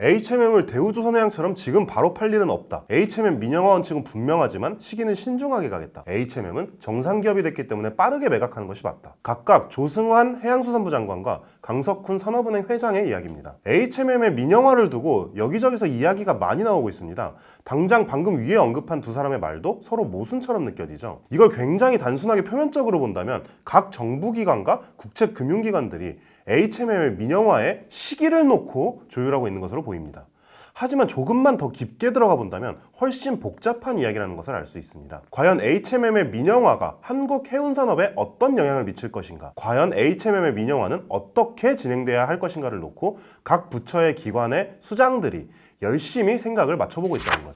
HMM을 대우조선해양처럼 지금 바로 팔 일은 없다. HMM 민영화 원칙은 분명하지만 시기는 신중하게 가겠다. HMM은 정상기업이 됐기 때문에 빠르게 매각하는 것이 맞다. 각각 조승환 해양수산부 장관과 강석훈 산업은행 회장의 이야기입니다. HMM의 민영화를 두고 여기저기서 이야기가 많이 나오고 있습니다. 당장 방금 위에 언급한 두 사람의 말도 서로 모순처럼 느껴지죠. 이걸 굉장히 단순하게 표면적으로 본다면 각 정부기관과 국책금융기관들이 HMM의 민영화에 시기를 놓고 조율하고 있는 것으로 보입니다. 하지만 조금만 더 깊게 들어가 본다면 훨씬 복잡한 이야기라는 것을 알 수 있습니다. 과연 HMM의 민영화가 한국 해운산업에 어떤 영향을 미칠 것인가? 과연 HMM의 민영화는 어떻게 진행돼야 할 것인가를 놓고 각 부처의 기관의 수장들이 열심히 생각을 맞춰보고 있다는 것.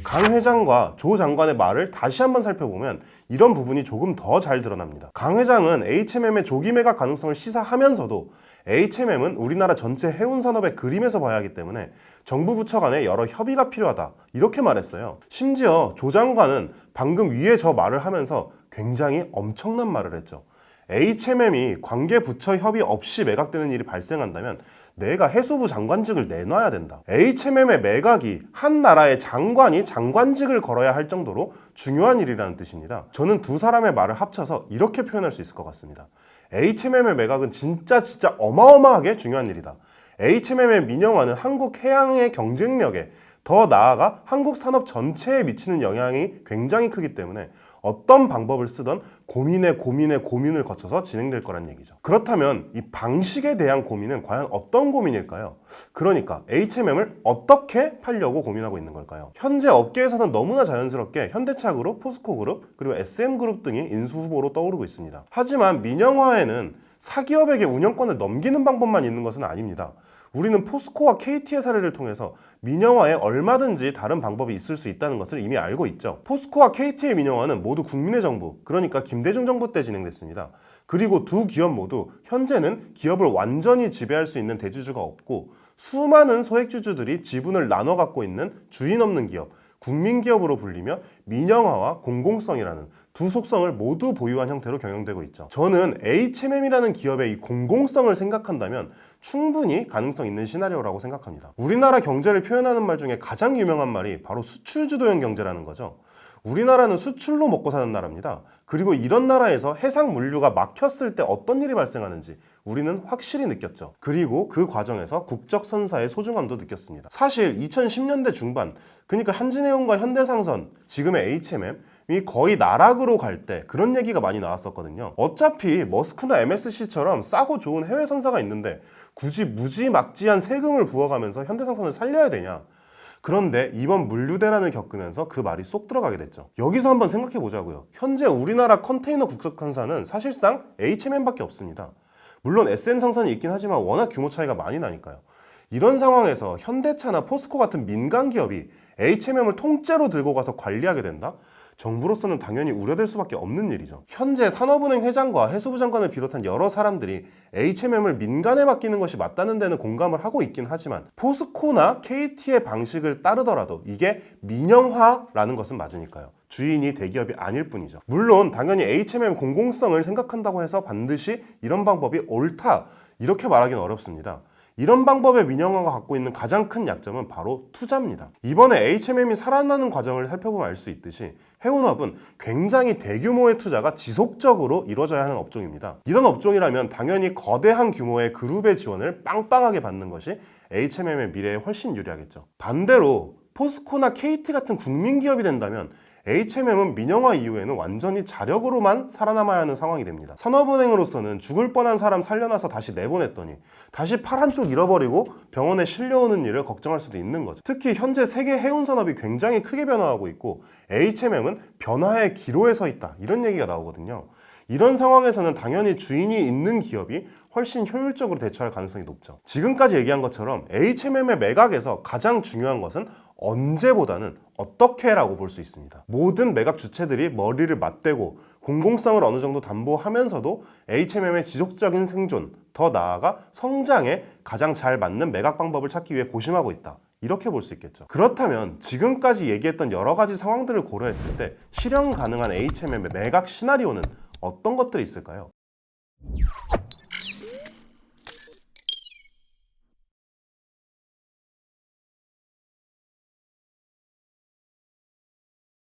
강 회장과 조 장관의 말을 다시 한번 살펴보면 이런 부분이 조금 더 잘 드러납니다. 강 회장은 HMM의 조기 매각 가능성을 시사하면서도 HMM은 우리나라 전체 해운산업의 그림에서 봐야 하기 때문에 정부 부처 간에 여러 협의가 필요하다 이렇게 말했어요. 심지어 조 장관은 방금 위에 저 말을 하면서 굉장히 엄청난 말을 했죠. HMM이 관계 부처 협의 없이 매각되는 일이 발생한다면 내가 해수부 장관직을 내놔야 된다. HMM의 매각이 한 나라의 장관이 장관직을 걸어야 할 정도로 중요한 일이라는 뜻입니다. 저는 두 사람의 말을 합쳐서 이렇게 표현할 수 있을 것 같습니다. HMM의 매각은 진짜 어마어마하게 중요한 일이다. HMM의 민영화는 한국 해양의 경쟁력에 더 나아가 한국 산업 전체에 미치는 영향이 굉장히 크기 때문에 어떤 방법을 쓰던 고민을 거쳐서 진행될 거란 얘기죠. 그렇다면 이 방식에 대한 고민은 과연 어떤 고민일까요? 그러니까 HMM을 어떻게 팔려고 고민하고 있는 걸까요? 현재 업계에서는 너무나 자연스럽게 현대차그룹, 포스코그룹, 그리고 SM그룹 등이 인수 후보로 떠오르고 있습니다. 하지만 민영화에는 사기업에게 운영권을 넘기는 방법만 있는 것은 아닙니다. 우리는 포스코와 KT의 사례를 통해서 민영화에 얼마든지 다른 방법이 있을 수 있다는 것을 이미 알고 있죠. 포스코와 KT의 민영화는 모두 국민의 정부, 그러니까 김대중 정부 때 진행됐습니다. 그리고 두 기업 모두 현재는 기업을 완전히 지배할 수 있는 대주주가 없고 수많은 소액주주들이 지분을 나눠 갖고 있는 주인 없는 기업, 국민기업으로 불리며 민영화와 공공성이라는 두 속성을 모두 보유한 형태로 경영되고 있죠. 저는 HMM이라는 기업의 이 공공성을 생각한다면 충분히 가능성 있는 시나리오라고 생각합니다. 우리나라 경제를 표현하는 말 중에 가장 유명한 말이 바로 수출주도형 경제라는 거죠. 우리나라는 수출로 먹고 사는 나라입니다. 그리고 이런 나라에서 해상 물류가 막혔을 때 어떤 일이 발생하는지 우리는 확실히 느꼈죠. 그리고 그 과정에서 국적 선사의 소중함도 느꼈습니다. 사실 2010년대 중반, 그러니까 한진해운과 현대상선, 지금의 HMM이 거의 나락으로 갈 때 그런 얘기가 많이 나왔었거든요. 어차피 머스크나 MSC처럼 싸고 좋은 해외 선사가 있는데 굳이 무지막지한 세금을 부어가면서 현대상선을 살려야 되냐? 그런데 이번 물류대란을 겪으면서 그 말이 쏙 들어가게 됐죠. 여기서 한번 생각해 보자고요. 현재 우리나라 컨테이너 국적선사는 사실상 HMM밖에 없습니다. 물론 SM상선이 있긴 하지만 워낙 규모 차이가 많이 나니까요. 이런 상황에서 현대차나 포스코 같은 민간 기업이 HMM을 통째로 들고 가서 관리하게 된다? 정부로서는 당연히 우려될 수밖에 없는 일이죠. 현재 산업은행 회장과 해수부 장관을 비롯한 여러 사람들이 HMM을 민간에 맡기는 것이 맞다는 데는 공감을 하고 있긴 하지만 포스코나 KT의 방식을 따르더라도 이게 민영화라는 것은 맞으니까요. 주인이 대기업이 아닐 뿐이죠. 물론 당연히 HMM 공공성을 생각한다고 해서 반드시 이런 방법이 옳다 이렇게 말하기는 어렵습니다. 이런 방법의 민영화가 갖고 있는 가장 큰 약점은 바로 투자입니다. 이번에 HMM이 살아나는 과정을 살펴보면 알 수 있듯이 해운업은 굉장히 대규모의 투자가 지속적으로 이루어져야 하는 업종입니다. 이런 업종이라면 당연히 거대한 규모의 그룹의 지원을 빵빵하게 받는 것이 HMM의 미래에 훨씬 유리하겠죠. 반대로 포스코나 KT 같은 국민기업이 된다면 HMM은 민영화 이후에는 완전히 자력으로만 살아남아야 하는 상황이 됩니다. 산업은행으로서는 죽을 뻔한 사람 살려놔서 다시 내보냈더니 다시 팔 한쪽 잃어버리고 병원에 실려오는 일을 걱정할 수도 있는 거죠. 특히 현재 세계 해운산업이 굉장히 크게 변화하고 있고 HMM은 변화의 기로에 서 있다 이런 얘기가 나오거든요. 이런 상황에서는 당연히 주인이 있는 기업이 훨씬 효율적으로 대처할 가능성이 높죠. 지금까지 얘기한 것처럼 HMM의 매각에서 가장 중요한 것은 언제보다는 어떻게라고 볼 수 있습니다. 모든 매각 주체들이 머리를 맞대고 공공성을 어느 정도 담보하면서도 HMM의 지속적인 생존, 더 나아가 성장에 가장 잘 맞는 매각 방법을 찾기 위해 고심하고 있다. 이렇게 볼 수 있겠죠. 그렇다면 지금까지 얘기했던 여러 가지 상황들을 고려했을 때 실현 가능한 HMM의 매각 시나리오는 어떤 것들이 있을까요?